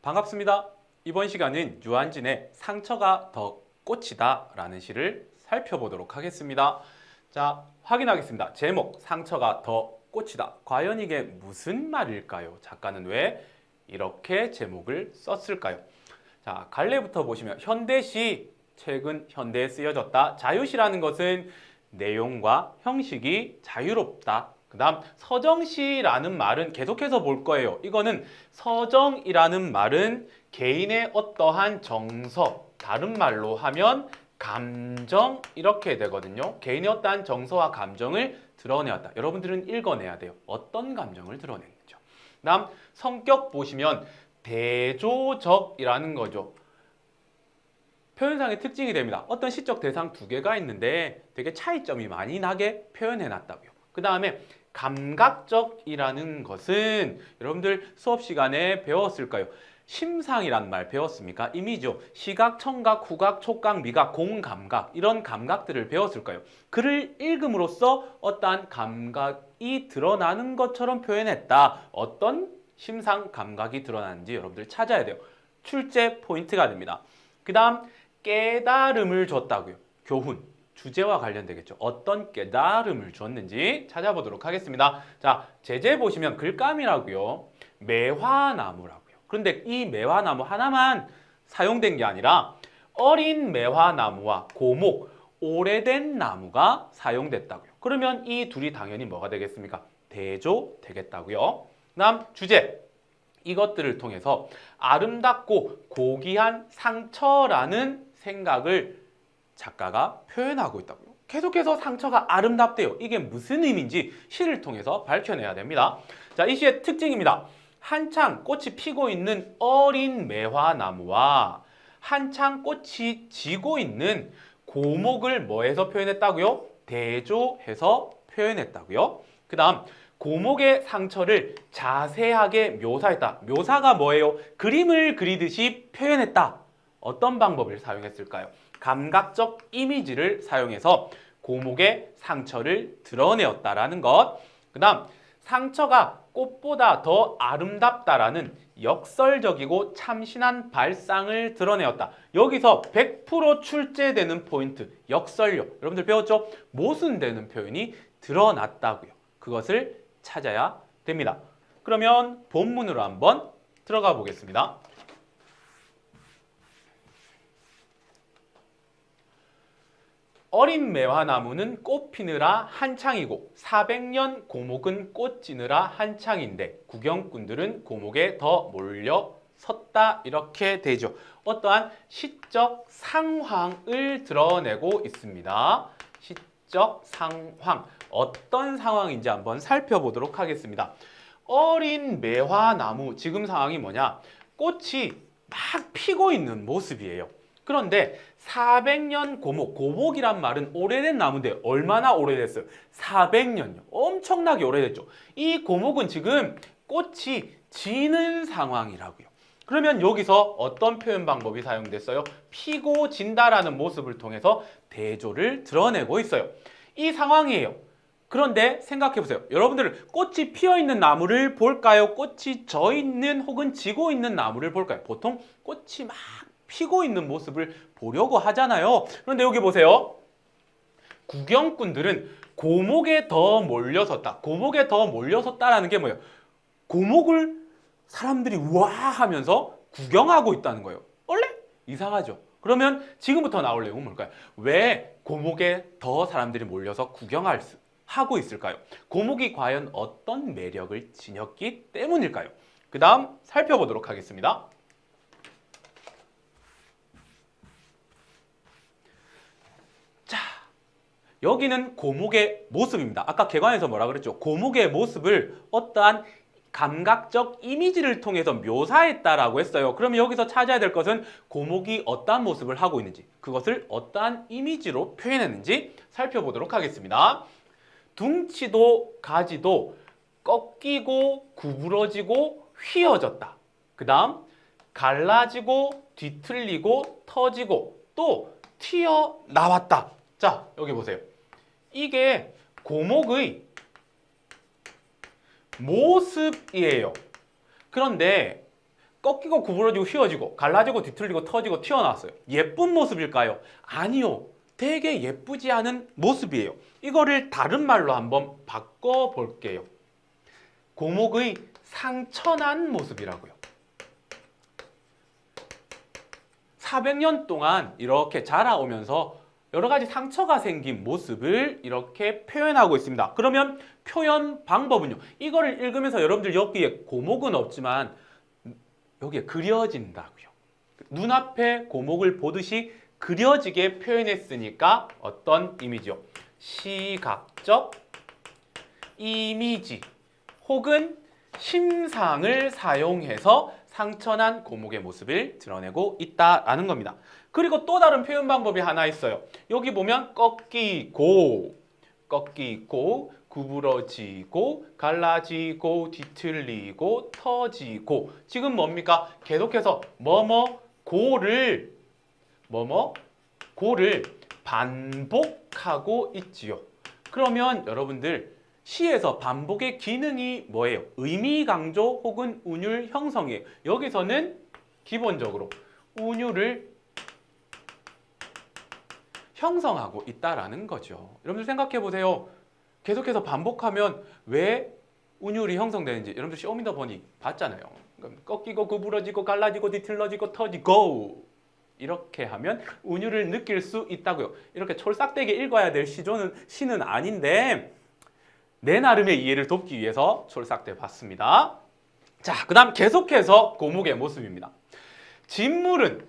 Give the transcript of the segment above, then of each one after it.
반갑습니다. 이번 시간은 유한진의 상처가 더 꽃이다 라는 시를 살펴보도록 하겠습니다. 자, 확인하겠습니다. 제목, 상처가 더 꽃이다. 과연 이게 무슨 말일까요? 작가는 왜 이렇게 제목을 썼을까요? 자, 갈래부터 보시면 현대시, 최근 현대에 쓰여졌다. 자유시라는 것은 내용과 형식이 자유롭다. 그 다음 서정시라는 말은 계속해서 볼 거예요. 이거는 서정이라는 말은 개인의 어떠한 정서, 다른 말로 하면 감정 이렇게 되거든요. 개인의 어떠한 정서와 감정을 드러내었다. 여러분들은 읽어내야 돼요. 어떤 감정을 드러내는지요. 그 다음 성격 보시면 대조적이라는 거죠. 표현상의 특징이 됩니다. 어떤 시적 대상 두 개가 있는데 되게 차이점이 많이 나게 표현해 놨다고요. 그 다음에 감각적이라는 것은 여러분들 수업 시간에 배웠을까요? 심상이란 말 배웠습니까? 이미죠. 시각, 청각, 후각, 촉각, 미각, 공감각 이런 감각들을 배웠을까요? 글을 읽음으로써 어떠한 감각이 드러나는 것처럼 표현했다. 어떤 심상 감각이 드러나는지 여러분들 찾아야 돼요. 출제 포인트가 됩니다. 그 다음 깨달음을 줬다고요. 교훈, 주제와 관련되겠죠. 어떤 깨달음을 줬는지 찾아보도록 하겠습니다. 자, 제재 보시면 글감이라고요. 매화나무라고요. 그런데 이 매화나무 하나만 사용된 게 아니라 어린 매화나무와 고목, 오래된 나무가 사용됐다고요. 그러면 이 둘이 당연히 뭐가 되겠습니까? 대조 되겠다고요. 다음 주제. 이것들을 통해서 아름답고 고귀한 상처라는 생각을 작가가 표현하고 있다고요. 계속해서 상처가 아름답대요. 이게 무슨 의미인지 시를 통해서 밝혀내야 됩니다. 자, 이 시의 특징입니다. 한창 꽃이 피고 있는 어린 매화나무와 한창 꽃이 지고 있는 고목을 뭐해서 표현했다고요? 대조해서 표현했다고요. 그 다음 고목의 상처를 자세하게 묘사했다. 묘사가 뭐예요? 그림을 그리듯이 표현했다. 어떤 방법을 사용했을까요? 감각적 이미지를 사용해서 고목의 상처를 드러내었다라는 것. 그 다음 상처가 꽃보다 더 아름답다라는 역설적이고 참신한 발상을 드러내었다. 여기서 100% 출제되는 포인트, 역설력. 여러분들 배웠죠? 모순되는 표현이 드러났다고요. 그것을 찾아야 됩니다. 그러면 본문으로 한번 들어가 보겠습니다. 어린 매화나무는 꽃 피느라 한창이고 400년 고목은 꽃 지느라 한창인데 구경꾼들은 고목에 더 몰려 섰다 이렇게 되죠. 어떠한 시적 상황을 드러내고 있습니다. 시적 상황. 어떤 상황인지 한번 살펴보도록 하겠습니다. 어린 매화나무 지금 상황이 뭐냐? 꽃이 막 피고 있는 모습이에요. 그런데 400년 고목, 고목이란 말은 오래된 나무인데 얼마나 오래됐어요? 400년요. 엄청나게 오래됐죠. 이 고목은 지금 꽃이 지는 상황이라고요. 그러면 여기서 어떤 표현 방법이 사용됐어요? 피고 진다라는 모습을 통해서 대조를 드러내고 있어요. 이 상황이에요. 그런데 생각해보세요. 여러분들은 꽃이 피어있는 나무를 볼까요? 꽃이 져있는 혹은 지고 있는 나무를 볼까요? 보통 꽃이 막 피고 있는 모습을 보려고 하잖아요. 그런데 여기 보세요. 구경꾼들은 고목에 더 몰려섰다. 고목에 더 몰려섰다라는 게 뭐예요? 고목을 사람들이 우와 하면서 구경하고 있다는 거예요. 원래 이상하죠. 그러면 지금부터 나올 내용은 뭘까요? 왜 고목에 더 사람들이 몰려서 하고 있을까요? 고목이 과연 어떤 매력을 지녔기 때문일까요? 그 다음 살펴보도록 하겠습니다. 자, 여기는 고목의 모습입니다. 아까 개관에서 뭐라 그랬죠? 고목의 모습을 어떠한 감각적 이미지를 통해서 묘사했다라고 했어요. 그러면 여기서 찾아야 될 것은 고목이 어떠한 모습을 하고 있는지, 그것을 어떠한 이미지로 표현했는지 살펴보도록 하겠습니다. 둥치도 가지도 꺾이고 구부러지고 휘어졌다. 그 다음 갈라지고 뒤틀리고 터지고 또 튀어나왔다. 자, 여기 보세요. 이게 고목의 모습이에요. 그런데 꺾이고 구부러지고 휘어지고 갈라지고 뒤틀리고 터지고 튀어나왔어요. 예쁜 모습일까요? 아니요. 되게 예쁘지 않은 모습이에요. 이거를 다른 말로 한번 바꿔볼게요. 고목의 상처난 모습이라고요. 400년 동안 이렇게 자라오면서 여러 가지 상처가 생긴 모습을 이렇게 표현하고 있습니다. 그러면 표현 방법은요. 이거를 읽으면서 여러분들 여기에 고목은 없지만 여기에 그려진다고요. 눈앞에 고목을 보듯이 그려지게 표현했으니까 어떤 이미지요? 시각적 이미지 혹은 심상을 사용해서 상처난 고목의 모습을 드러내고 있다라는 겁니다. 그리고 또 다른 표현 방법이 하나 있어요. 여기 보면 꺾이고, 구부러지고, 갈라지고, 뒤틀리고, 터지고. 지금 뭡니까? 계속해서 고를 반복하고 있지요. 그러면 여러분들 시에서 반복의 기능이 뭐예요? 의미 강조 혹은 운율 형성이에요. 여기서는 기본적으로 운율을 형성하고 있다라는 거죠. 여러분들 생각해 보세요. 계속해서 반복하면 왜 운율이 형성되는지 여러분들 쇼미더머니 봤잖아요. 꺾이고 구부러지고 갈라지고 뒤틀러지고 터지고 이렇게 하면 운율을 느낄 수 있다고요. 이렇게 촐싹되게 읽어야 될 시는 아닌데 내 나름의 이해를 돕기 위해서 촐싹대 봤습니다. 자, 그 다음 계속해서 고목의 모습입니다. 진물은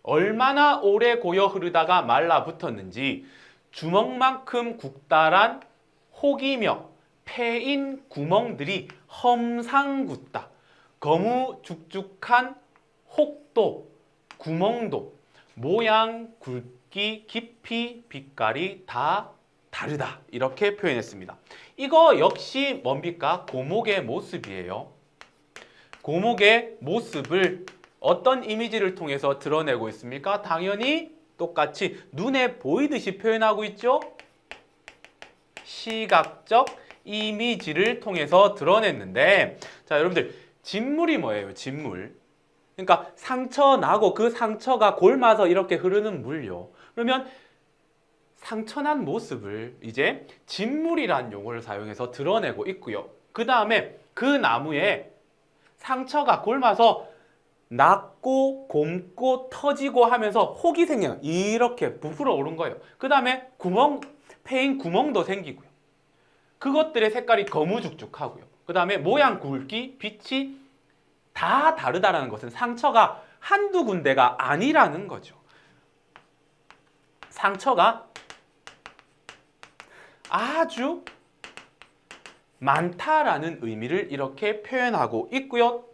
얼마나 오래 고여 흐르다가 말라붙었는지 주먹만큼 국달한 혹이며 패인 구멍들이 험상궂다. 거무죽죽한 혹도 구멍도 모양, 굵기, 깊이, 빛깔이 다 다르다. 이렇게 표현했습니다. 이거 역시 뭡니까? 고목의 모습이에요. 고목의 모습을 어떤 이미지를 통해서 드러내고 있습니까? 당연히 똑같이 눈에 보이듯이 표현하고 있죠? 시각적 이미지를 통해서 드러냈는데, 자, 여러분들, 진물이 뭐예요? 진물. 그러니까 상처 나고 그 상처가 골마서 이렇게 흐르는 물요. 그러면 상처난 모습을 이제 진물이라는 용어를 사용해서 드러내고 있고요. 그 다음에 그 나무에 상처가 골마서 낫고 곪고 터지고 하면서 혹이 생겨요. 이렇게 부풀어 오른 거예요. 그 다음에 패인 구멍도 생기고요. 그것들의 색깔이 거무죽죽하고요. 그 다음에 모양, 굵기, 빛이 다 다르다는 것은 상처가 한두 군데가 아니라는 거죠. 상처가 아주 많다라는 의미를 이렇게 표현하고 있고요.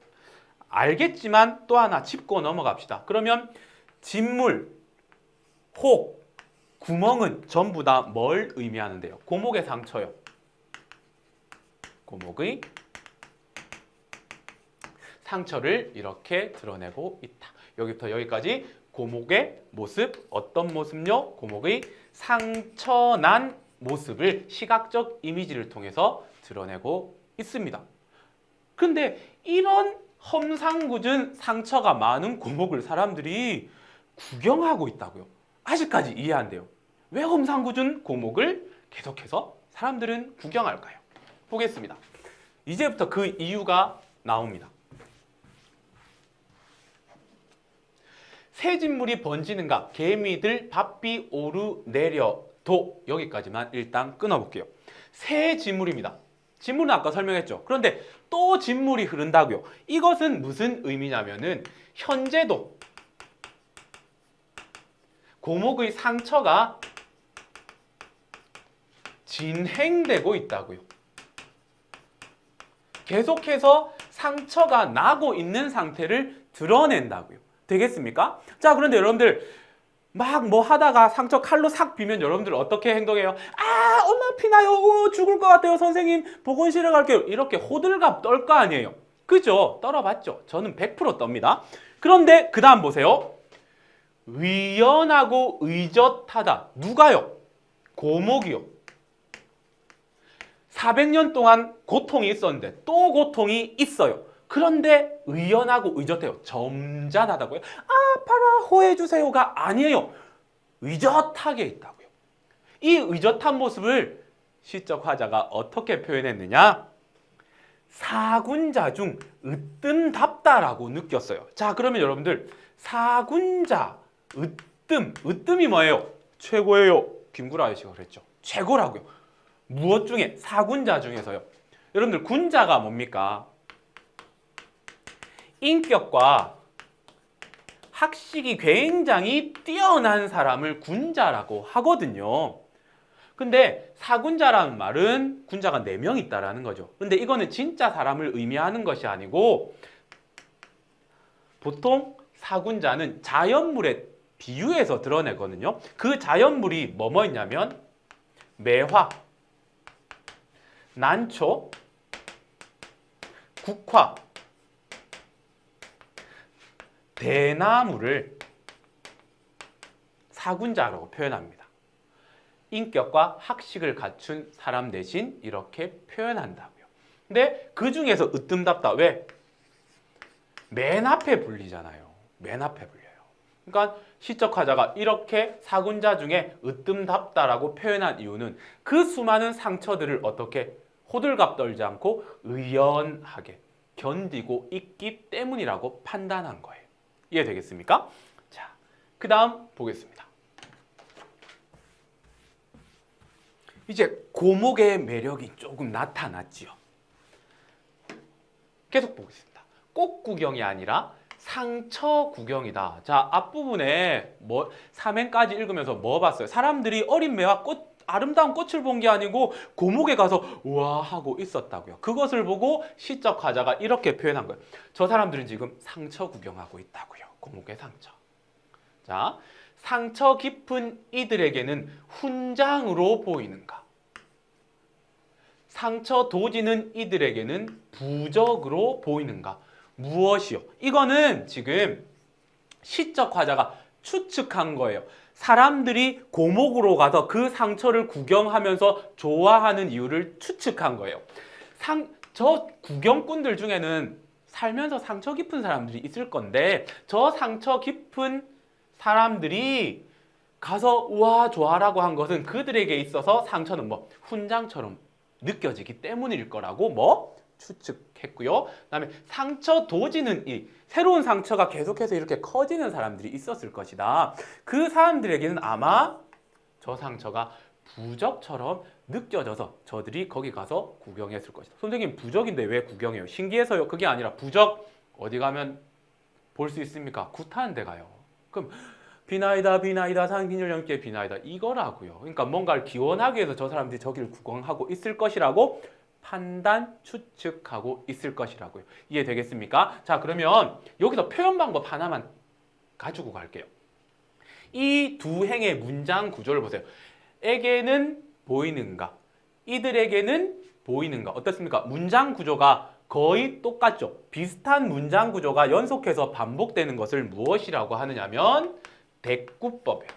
알겠지만 또 하나 짚고 넘어갑시다. 그러면 진물, 혹, 구멍은 전부 다 뭘 의미하는데요? 고목의 상처요. 고목의 상처를 이렇게 드러내고 있다. 여기부터 여기까지 고목의 모습, 어떤 모습요? 고목의 상처난 모습을 시각적 이미지를 통해서 드러내고 있습니다. 근데 이런 험상궂은 상처가 많은 고목을 사람들이 구경하고 있다고요. 아직까지 이해 안 돼요. 왜 험상궂은 고목을 계속해서 사람들은 구경할까요? 보겠습니다. 이제부터 그 이유가 나옵니다. 새진물이 번지는가 개미들 바삐 오르내려도 여기까지만 일단 끊어볼게요. 새 진물입니다. 진물은 아까 설명했죠. 그런데 또 진물이 흐른다고요. 이것은 무슨 의미냐면은 현재도 고목의 상처가 진행되고 있다고요. 계속해서 상처가 나고 있는 상태를 드러낸다고요. 되겠습니까? 자, 그런데 여러분들 막 뭐 하다가 상처 칼로 싹 비면 여러분들 어떻게 행동해요? 아, 엄마 피나요. 죽을 것 같아요. 선생님 보건실에 갈게요. 이렇게 호들갑 떨 거 아니에요. 그죠? 떨어봤죠. 저는 100% 떱니다. 그런데 그 다음 보세요. 위연하고 의젓하다. 누가요? 고목이요. 400년 동안 고통이 있었는데 또 고통이 있어요. 그런데 의연하고 의젓해요. 점잖하다고요? 아, 봐라, 호해주세요가 아니에요. 의젓하게 있다고요. 이 의젓한 모습을 시적 화자가 어떻게 표현했느냐? 사군자 중 으뜸답다라고 느꼈어요. 자, 그러면 여러분들 사군자, 으뜸이 뭐예요? 최고예요. 김구라 아저씨가 그랬죠. 최고라고요. 무엇 중에? 사군자 중에서요. 여러분들 군자가 뭡니까? 인격과 학식이 굉장히 뛰어난 사람을 군자라고 하거든요. 근데 사군자라는 말은 군자가 4명 있다라는 거죠. 근데 이거는 진짜 사람을 의미하는 것이 아니고 보통 사군자는 자연물의 비유에서 드러내거든요. 그 자연물이 뭐뭐 있냐면 매화, 난초, 국화, 대나무를 사군자라고 표현합니다. 인격과 학식을 갖춘 사람 대신 이렇게 표현한다고요. 근데 그 중에서 으뜸답다. 왜? 맨 앞에 불리잖아요. 맨 앞에 불려요. 그러니까 시적 화자가 이렇게 사군자 중에 으뜸답다라고 표현한 이유는 그 수많은 상처들을 어떻게 호들갑 떨지 않고 의연하게 견디고 있기 때문이라고 판단한 거예요. 이해되겠습니까? 자, 그 다음 보겠습니다. 이제 고목의 매력이 조금 나타났지요. 계속 보겠습니다. 꽃 구경이 아니라 상처 구경이다. 자, 앞부분에 삼행까지 읽으면서 뭐 봤어요? 사람들이 어린 매와 아름다운 꽃을 본 게 아니고 고목에 가서 우와 하고 있었다고요. 그것을 보고 시적 화자가 이렇게 표현한 거예요. 저 사람들은 지금 상처 구경하고 있다고요. 고목의 상처. 자, 상처 깊은 이들에게는 훈장으로 보이는가? 상처 도지는 이들에게는 부적으로 보이는가? 무엇이요? 이거는 지금 시적 화자가 추측한 거예요. 사람들이 고목으로 가서 그 상처를 구경하면서 좋아하는 이유를 추측한 거예요. 저 구경꾼들 중에는 살면서 상처 깊은 사람들이 있을 건데 저 상처 깊은 사람들이 가서 우와 좋아라고 한 것은 그들에게 있어서 상처는 훈장처럼 느껴지기 때문일 거라고 추측했고요. 그다음에 상처 도지는 새로운 상처가 계속해서 이렇게 커지는 사람들이 있었을 것이다. 그 사람들에게는 아마 저 상처가 부적처럼 느껴져서 저들이 거기 가서 구경했을 것이다. 선생님 부적인데 왜 구경해요? 신기해서요? 그게 아니라 부적 어디 가면 볼 수 있습니까? 굿하는 데 가요. 그럼 비나이다 상신율령께 비나이다 이거라고요. 그러니까 뭔가를 기원하기 위해서 저 사람들이 저기를 구경하고 있을 것이라고 판단, 추측하고 있을 것이라고요. 이해되겠습니까? 자, 그러면 여기서 표현 방법 하나만 가지고 갈게요. 이 두 행의 문장 구조를 보세요. 에게는 보이는가? 이들에게는 보이는가? 어떻습니까? 문장 구조가 거의 똑같죠. 비슷한 문장 구조가 연속해서 반복되는 것을 무엇이라고 하느냐면 대꾸법이에요.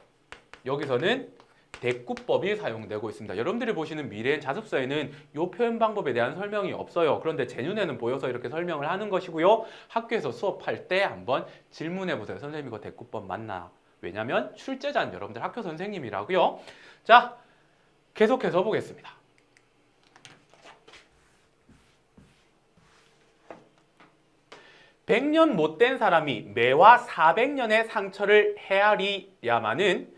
여기서는 대꾸법이 사용되고 있습니다. 여러분들이 보시는 미래엔 자습서에는 이 표현 방법에 대한 설명이 없어요. 그런데 제 눈에는 보여서 이렇게 설명을 하는 것이고요. 학교에서 수업할 때 한번 질문해 보세요. 선생님 이거 대꾸법 맞나? 왜냐하면 출제자는 여러분들 학교 선생님이라고요. 자, 계속해서 보겠습니다. (100년) 못된 사람이 매와 (400년의) 상처를 헤아리야마는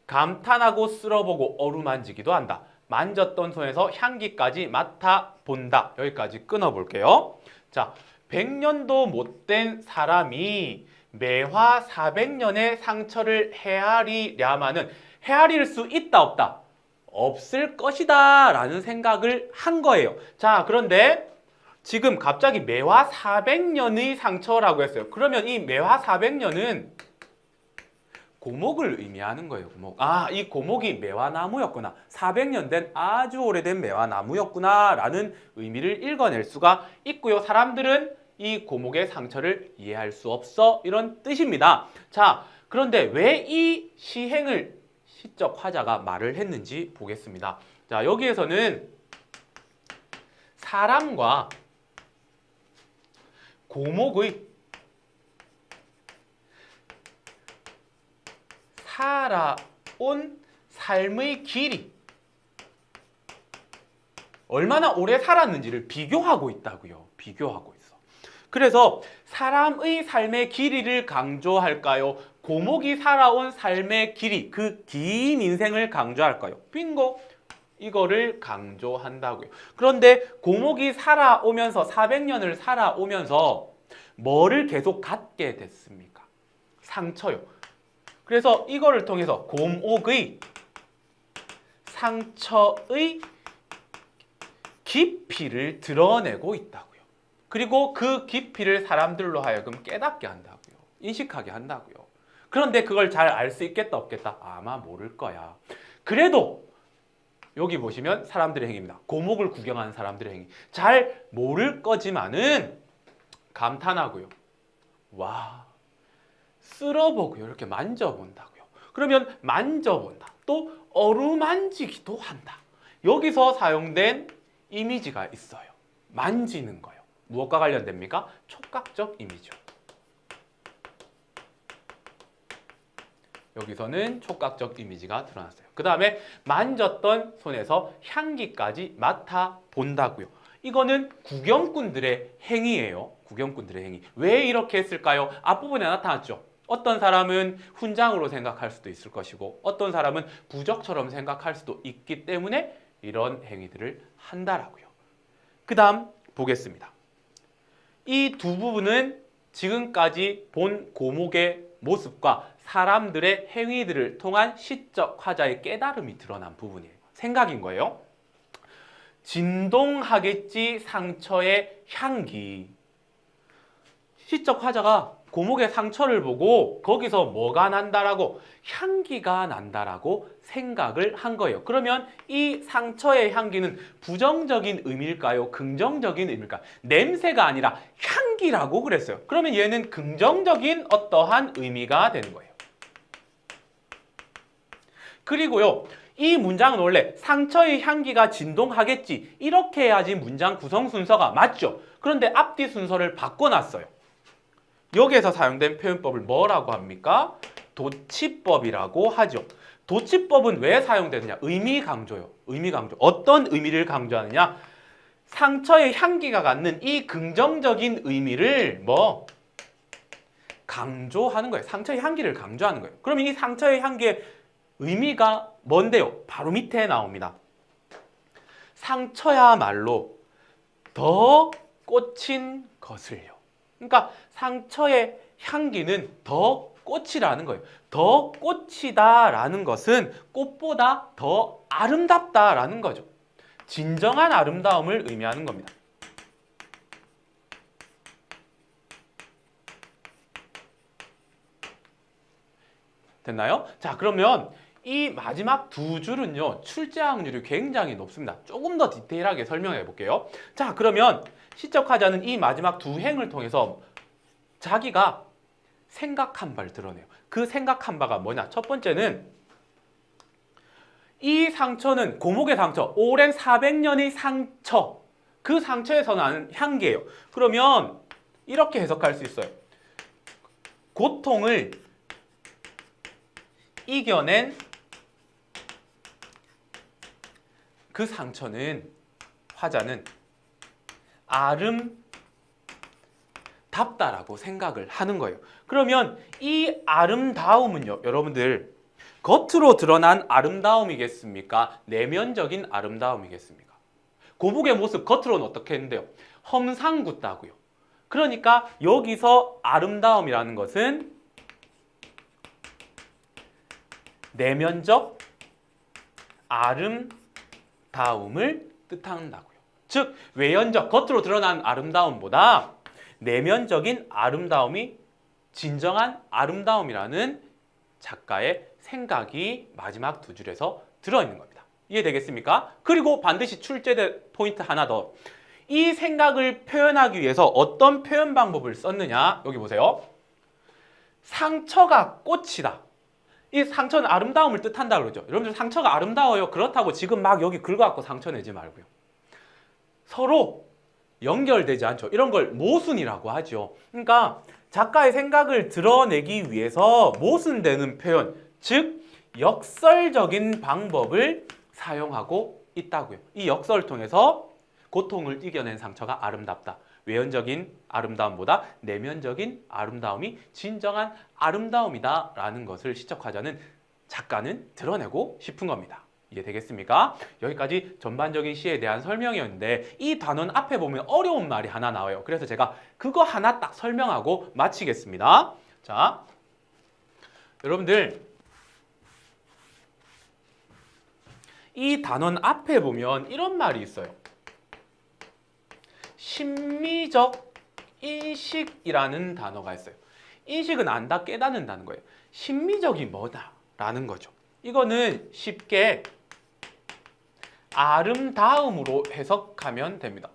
감탄하고 쓸어보고 어루만지기도 한다. 만졌던 손에서 향기까지 맡아본다. 여기까지 끊어볼게요. 자, 100년도 못된 사람이 매화 400년의 상처를 헤아리려면은 헤아릴 수 있다 없다? 없을 것이다 라는 생각을 한 거예요. 자, 그런데 지금 갑자기 매화 400년의 상처라고 했어요. 그러면 이 매화 400년은 고목을 의미하는 거예요. 고목. 아, 이 고목이 매화나무였구나. 400년 된 아주 오래된 매화나무였구나 라는 의미를 읽어낼 수가 있고요. 사람들은 이 고목의 상처를 이해할 수 없어 이런 뜻입니다. 자, 그런데 왜 이 시행을 시적 화자가 말을 했는지 보겠습니다. 자, 여기에서는 사람과 고목의 살아온 삶의 길이 얼마나 오래 살았는지를 비교하고 있다고요. 비교하고 있어. 그래서 사람의 삶의 길이를 강조할까요? 고목이 살아온 삶의 길이, 그 긴 인생을 강조할까요? 빙고! 이거를 강조한다고요. 그런데 고목이 살아오면서 400년을 살아오면서 뭐를 계속 갖게 됐습니까? 상처요. 그래서 이거를 통해서 고목의 상처의 깊이를 드러내고 있다고요. 그리고 그 깊이를 사람들로 하여금 깨닫게 한다고요. 인식하게 한다고요. 그런데 그걸 잘 알 수 있겠다 없겠다? 아마 모를 거야. 그래도 여기 보시면 사람들의 행위입니다. 고목을 구경하는 사람들의 행위. 잘 모를 거지만은 감탄하고요. 와, 쓸어보고요. 이렇게 만져본다고요. 그러면 만져본다. 또 어루만지기도 한다. 여기서 사용된 이미지가 있어요. 만지는 거요. 무엇과 관련됩니까? 촉각적 이미지요. 여기서는 촉각적 이미지가 드러났어요. 그 다음에 만졌던 손에서 향기까지 맡아본다고요. 이거는 구경꾼들의 행위예요. 구경꾼들의 행위. 왜 이렇게 했을까요? 앞부분에 나타났죠. 어떤 사람은 훈장으로 생각할 수도 있을 것이고 어떤 사람은 부적처럼 생각할 수도 있기 때문에 이런 행위들을 한다라고요. 그 다음 보겠습니다. 이 두 부분은 지금까지 본 고목의 모습과 사람들의 행위들을 통한 시적 화자의 깨달음이 드러난 부분이에요. 생각인 거예요. 진동하겠지 상처의 향기. 시적 화자가 고목의 상처를 보고 거기서 뭐가 난다라고 향기가 난다라고 생각을 한 거예요. 그러면 이 상처의 향기는 부정적인 의미일까요? 긍정적인 의미일까요? 냄새가 아니라 향기라고 그랬어요. 그러면 얘는 긍정적인 어떠한 의미가 되는 거예요. 그리고요, 이 문장은 원래 상처의 향기가 진동하겠지 이렇게 해야지 문장 구성 순서가 맞죠. 그런데 앞뒤 순서를 바꿔놨어요. 여기에서 사용된 표현법을 뭐라고 합니까? 도치법이라고 하죠. 도치법은 왜 사용되느냐? 의미 강조요. 의미 강조. 어떤 의미를 강조하느냐? 상처의 향기가 갖는 이 긍정적인 의미를 강조하는 거예요. 상처의 향기를 강조하는 거예요. 그럼 이 상처의 향기의 의미가 뭔데요? 바로 밑에 나옵니다. 상처야말로 더 꽂힌 것을요. 그러니까 상처의 향기는 더 꽃이라는 거예요. 더 꽃이다라는 것은 꽃보다 더 아름답다라는 거죠. 진정한 아름다움을 의미하는 겁니다. 됐나요? 자, 그러면 이 마지막 두 줄은요, 출제 확률이 굉장히 높습니다. 조금 더 디테일하게 설명해 볼게요. 자, 그러면 시적 화자는 이 마지막 두 행을 통해서 자기가 생각한 바를 드러내요. 그 생각한 바가 뭐냐? 첫 번째는 이 상처는 고목의 상처, 오랜 400년의 상처, 그 상처에서 나는 향기예요. 그러면 이렇게 해석할 수 있어요. 고통을 이겨낸 그 상처는, 화자는 아름답다라고 생각을 하는 거예요. 그러면 이 아름다움은요, 여러분들 겉으로 드러난 아름다움이겠습니까? 내면적인 아름다움이겠습니까? 고목의 모습 겉으로는 어떻게 했는데요? 험상궂다고요. 그러니까 여기서 아름다움이라는 것은 내면적 아름다움을 뜻한다고요. 즉 외연적, 겉으로 드러난 아름다움보다 내면적인 아름다움이 진정한 아름다움이라는 작가의 생각이 마지막 두 줄에서 들어있는 겁니다. 이해되겠습니까? 그리고 반드시 출제될 포인트 하나 더. 이 생각을 표현하기 위해서 어떤 표현 방법을 썼느냐? 여기 보세요. 상처가 꽃이다. 이 상처는 아름다움을 뜻한다 그러죠. 여러분들 상처가 아름다워요. 그렇다고 지금 막 여기 긁어갖고 상처 내지 말고요. 서로 연결되지 않죠. 이런 걸 모순이라고 하죠. 그러니까 작가의 생각을 드러내기 위해서 모순되는 표현, 즉 역설적인 방법을 사용하고 있다고요. 이 역설을 통해서 고통을 이겨낸 상처가 아름답다. 외연적인 아름다움보다 내면적인 아름다움이 진정한 아름다움이다 라는 것을 시적화자는 작가는 드러내고 싶은 겁니다. 이해되겠습니까? 여기까지 전반적인 시에 대한 설명이었는데 이 단원 앞에 보면 어려운 말이 하나 나와요. 그래서 제가 그거 하나 딱 설명하고 마치겠습니다. 자, 여러분들 이 단원 앞에 보면 이런 말이 있어요. 심미적 인식이라는 단어가 있어요. 인식은 안다, 깨닫는다는 거예요. 심미적이 뭐다라는 거죠. 이거는 쉽게 아름다움으로 해석하면 됩니다.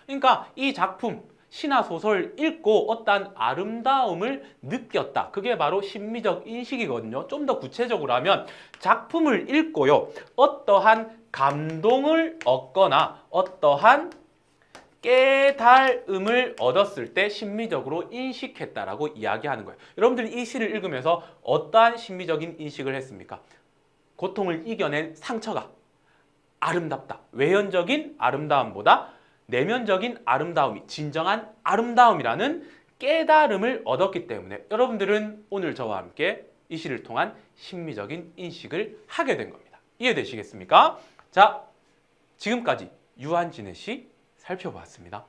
그러니까 이 작품, 시나 소설 읽고 어떠한 아름다움을 느꼈다. 그게 바로 심미적 인식이거든요. 좀 더 구체적으로 하면 작품을 읽고요. 어떠한 감동을 얻거나 어떠한 깨달음을 얻었을 때 심미적으로 인식했다라고 이야기하는 거예요. 여러분들이 이 시를 읽으면서 어떠한 심미적인 인식을 했습니까? 고통을 이겨낸 상처가 아름답다. 외연적인 아름다움보다 내면적인 아름다움이 진정한 아름다움이라는 깨달음을 얻었기 때문에 여러분들은 오늘 저와 함께 이 시를 통한 심미적인 인식을 하게 된 겁니다. 이해되시겠습니까? 자, 지금까지 유한진의 시 살펴보았습니다.